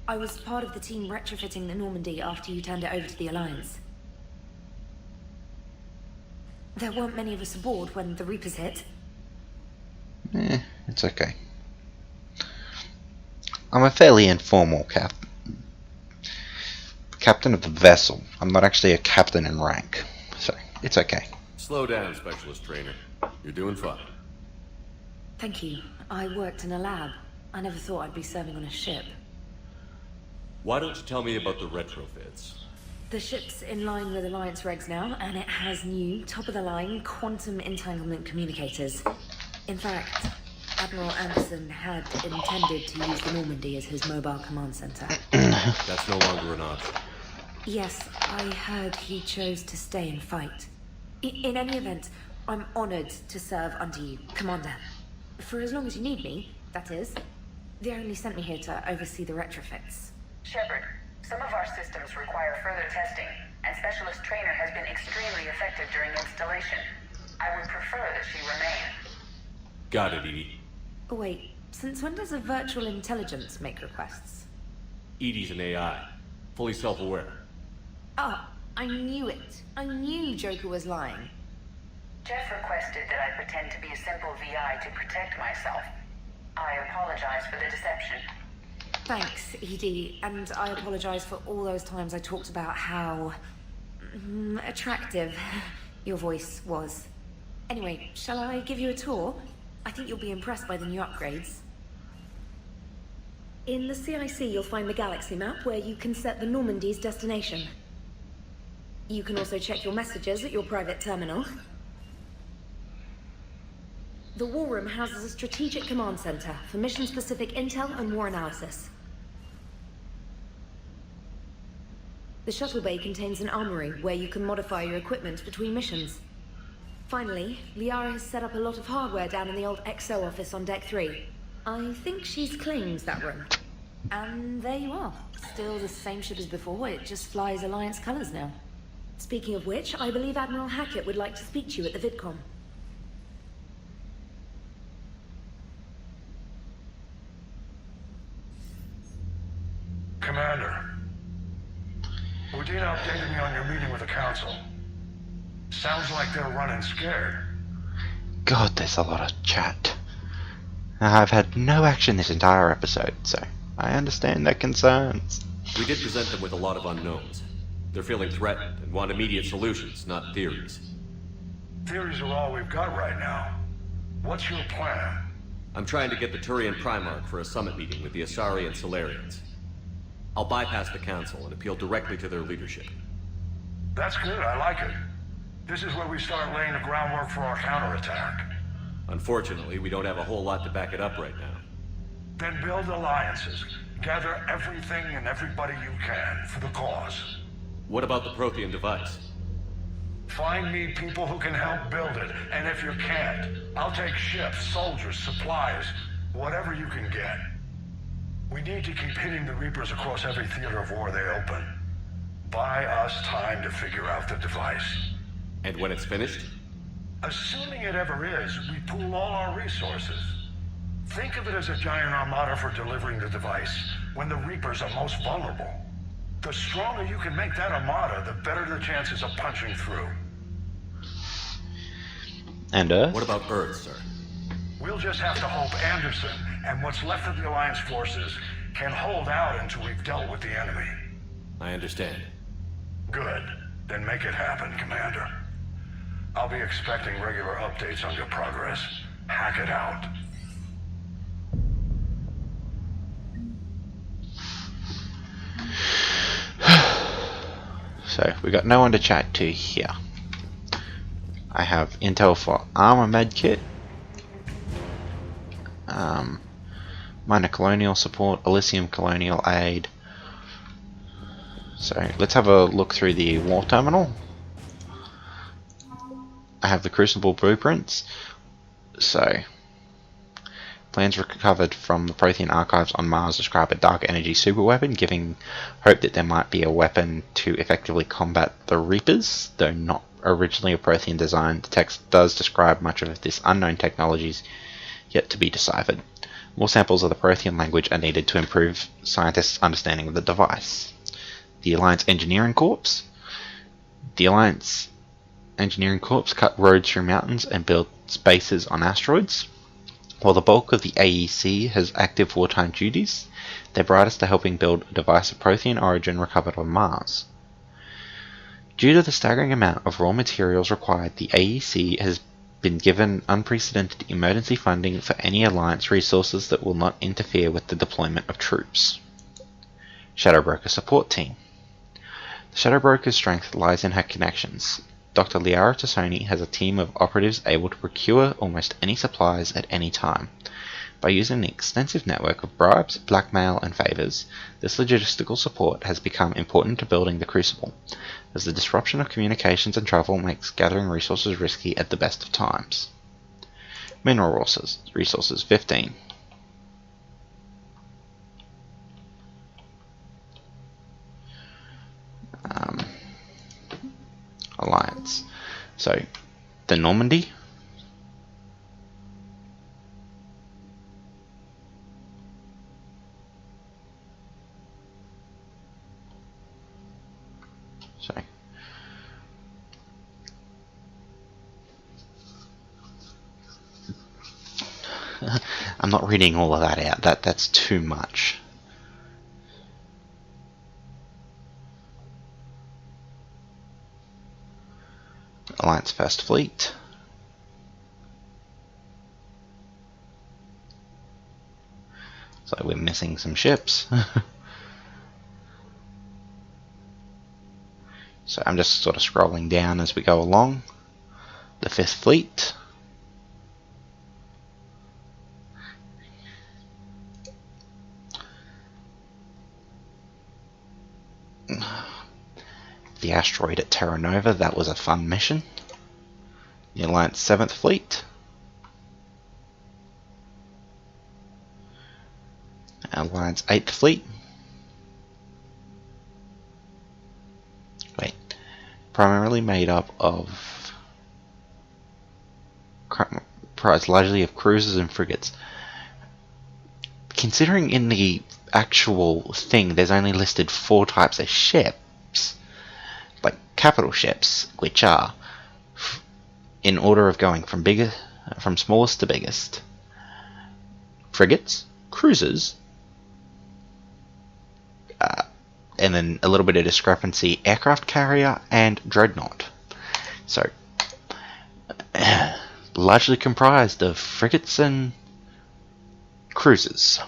I was part of the team retrofitting the Normandy after you turned it over to the Alliance. There weren't many of us aboard when the Reapers hit. It's okay. I'm a fairly informal captain of the vessel. I'm not actually a captain in rank, so it's okay. Slow down, Specialist Trainer. You're doing fine. Thank you. I worked in a lab. I never thought I'd be serving on a ship. Why don't you tell me about the retrofits? The ship's in line with Alliance regs now, and it has new, top-of-the-line quantum entanglement communicators. In fact, Admiral Anderson had intended to use the Normandy as his mobile command center. That's no longer an option. Yes, I heard he chose to stay and fight. In any event, I'm honored to serve under you, Commander. For as long as you need me, that is. They only sent me here to oversee the retrofits. Shepard, some of our systems require further testing, and Specialist Trainer has been extremely effective during installation. I would prefer that she remain. Got it, Edie. Wait, since when does a virtual intelligence make requests? Edie's an AI. Fully self-aware. Ah, I knew it. I knew Joker was lying. Jeff requested that I pretend to be a simple VI to protect myself. I apologize for the deception. Thanks, Edie, and I apologize for all those times I talked about how... attractive your voice was. Anyway, shall I give you a tour? I think you'll be impressed by the new upgrades. In the CIC, you'll find the galaxy map where you can set the Normandy's destination. You can also check your messages at your private terminal. The War Room houses a strategic command center for mission-specific intel and war analysis. The shuttle bay contains an armory where you can modify your equipment between missions. Finally, Liara has set up a lot of hardware down in the old XO office on Deck 3. I think she's claimed that room. And there you are. Still the same ship as before, it just flies Alliance colors now. Speaking of which, I believe Admiral Hackett would like to speak to you at the VidCon. Commander, Udina updated me on your meeting with the Council. Sounds like they're running scared. God, there's a lot of chat. I've had no action this entire episode, so I understand their concerns. We did present them with a lot of unknowns. They're feeling threatened and want immediate solutions, not theories. Theories are all we've got right now. What's your plan? I'm trying to get the Turian Primarch for a summit meeting with the Asari and Solarians. I'll bypass the Council and appeal directly to their leadership. That's good, I like it. This is where we start laying the groundwork for our counterattack. Unfortunately, we don't have a whole lot to back it up right now. Then build alliances. Gather everything and everybody you can for the cause. What about the Prothean device? Find me people who can help build it, and if you can't, I'll take ships, soldiers, supplies, whatever you can get. We need to keep hitting the Reapers across every theater of war they open. Buy us time to figure out the device. And when it's finished? Assuming it ever is, we pool all our resources. Think of it as a giant armada for delivering the device, when the Reapers are most vulnerable. The stronger you can make that armada, the better the chances of punching through. And Earth? What about Earth, sir? We'll just have to hope Anderson and what's left of the Alliance forces can hold out until we've dealt with the enemy. I understand. Good. Then make it happen, Commander. I'll be expecting regular updates on your progress. Hack it out. So, we got no one to chat to here. I have intel for armor medkit, minor colonial support, Elysium colonial aid. So, let's have a look through the war terminal. I have the Crucible blueprints. So, plans recovered from the Prothean archives on Mars describe a dark energy superweapon, giving hope that there might be a weapon to effectively combat the Reapers, though not originally a Prothean design. The text does describe much of this unknown technologies yet to be deciphered. More samples of the Prothean language are needed to improve scientists' understanding of the device. The Alliance Engineering Corps. The Alliance Engineering Corps cut roads through mountains and build bases on asteroids. While the bulk of the AEC has active wartime duties, their brightest are helping build a device of Prothean origin recovered on Mars. Due to the staggering amount of raw materials required, the AEC has been given unprecedented emergency funding for any Alliance resources that will not interfere with the deployment of troops. Shadowbroker Support Team. The Shadowbroker's strength lies in her connections. Dr. Liara Tassoni has a team of operatives able to procure almost any supplies at any time. By using an extensive network of bribes, blackmail, and favors, this logistical support has become important to building the Crucible, as the disruption of communications and travel makes gathering resources risky at the best of times. Mineral resources 15. Alliance. So, the Normandy. So, I'm not reading all of that out. That's too much. Alliance First Fleet. So we're missing some ships. So I'm just sort of scrolling down as we go along. The Fifth Fleet. the asteroid at Terra Nova. That was a fun mission. The Alliance 7th Fleet. Alliance 8th Fleet. Wait. Primarily made up of... comprised largely of cruisers and frigates. Considering in the actual thing there's only listed 4 types of ships, like capital ships, which are in order of going from smallest to biggest: frigates, cruisers, and then a little bit of discrepancy, aircraft carrier and dreadnought. So largely comprised of frigates and cruisers.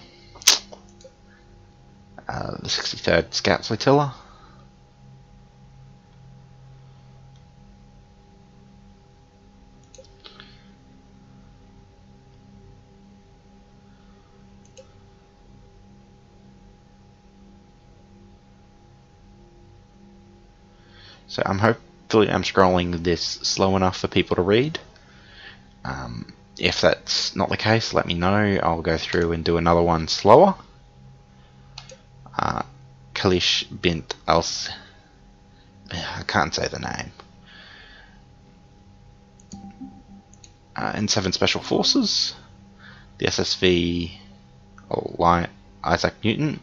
The 63rd Scout Flotilla. So hopefully I'm scrolling this slow enough for people to read. If that's not the case, let me know. I'll go through and do another one slower. Kalish bint Als... I can't say the name. N7 Special Forces. The SSV Isaac Newton.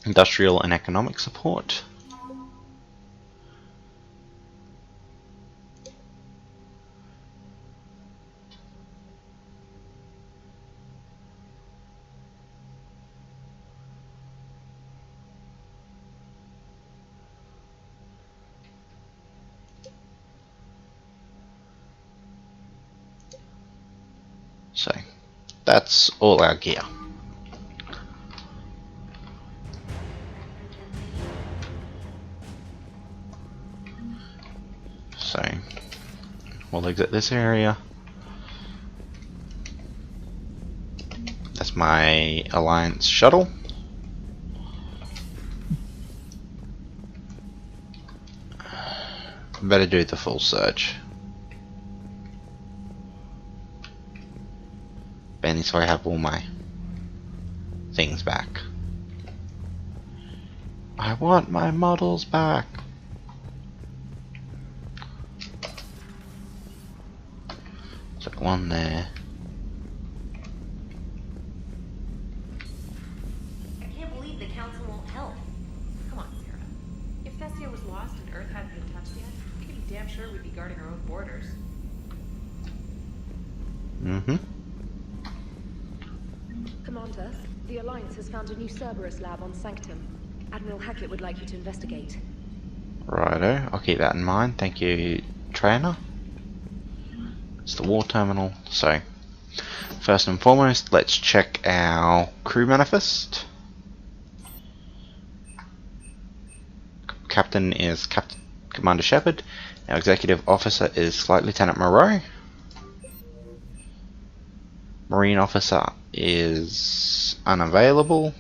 Industrial and economic support. So that's all our gear. So we'll exit this area. That's my Alliance shuttle. Better do the full search. Benny, so I have all my things back. I want my models back. So one there. I can't believe the council won't help. Come on, Sarah. If Thessia was lost and Earth hadn't been touched yet, you can be damn sure we'd be guarding our own borders. Mm-hmm. Commander, the Alliance has found a new Cerberus lab on Sanctum. Admiral Hackett would like you to investigate. Righto, I'll keep that in mind. Thank you, Trainer. It's the war terminal. So, first and foremost, let's check our crew manifest. Captain is Commander Shepard. Our executive officer is Flight Lieutenant Moreau. Marine officer is unavailable.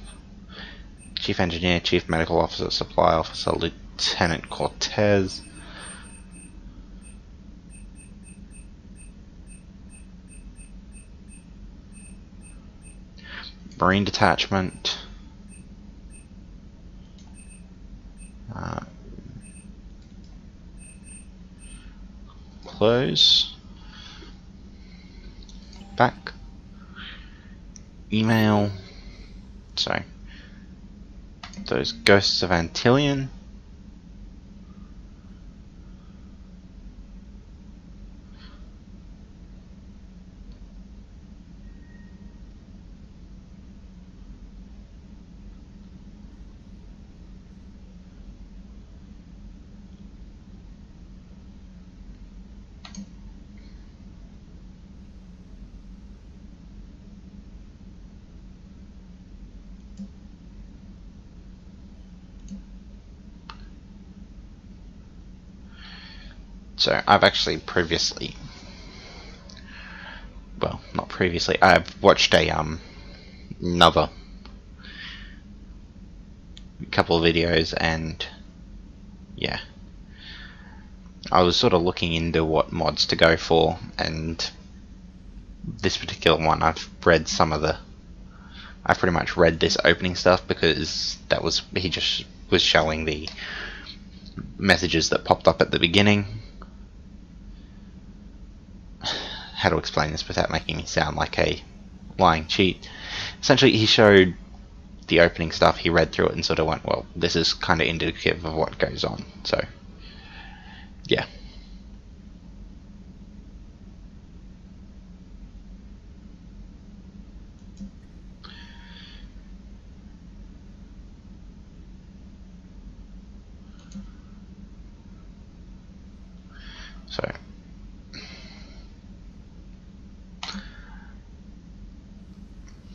Chief Engineer, Chief Medical Officer, Supply Officer, Lieutenant Cortez. Marine Detachment. Close. Back. Email. So those Ghosts of Antillion. So I've actually previously, well, not previously, I've watched a another couple of videos, and yeah, I was sort of looking into what mods to go for, and this particular one I've read some of the, I've pretty much read this opening stuff, because that was, he just was showing the messages that popped up at the beginning. How to explain this without making me sound like a lying cheat? Essentially, he showed the opening stuff, he read through it and sort of went, well, this is kind of indicative of what goes on. So yeah. So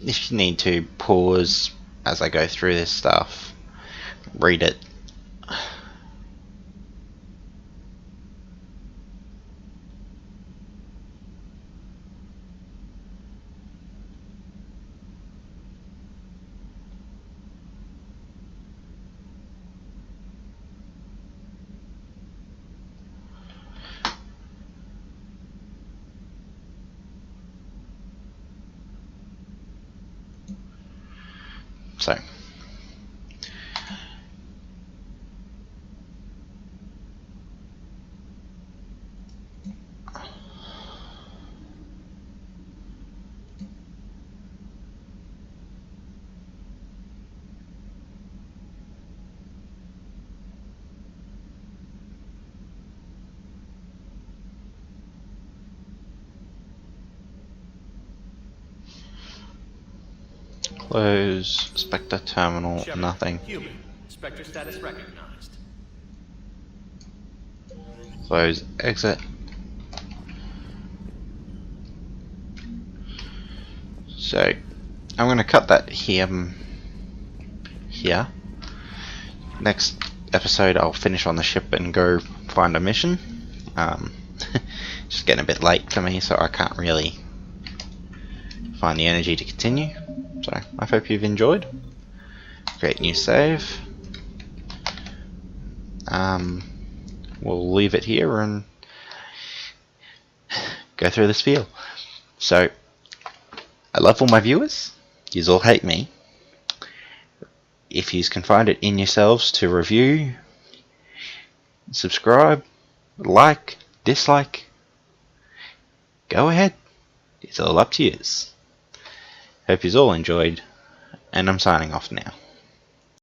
if you need to pause as I go through this stuff, read it. So close, Spectre terminal, Shepard, nothing. Human. Spectre status recognized. Close, exit. So I'm going to cut that here. Next episode I'll finish on the ship and go find a mission. Just getting a bit late for me, so I can't really find the energy to continue. So I hope you've enjoyed. Create new save. We'll leave it here and go through the spiel. So I love all my viewers. Yous all hate me. If yous can find it in yourselves to review, subscribe, like, dislike, go ahead. It's all up to yous. Hope yous all enjoyed, and I'm signing off now.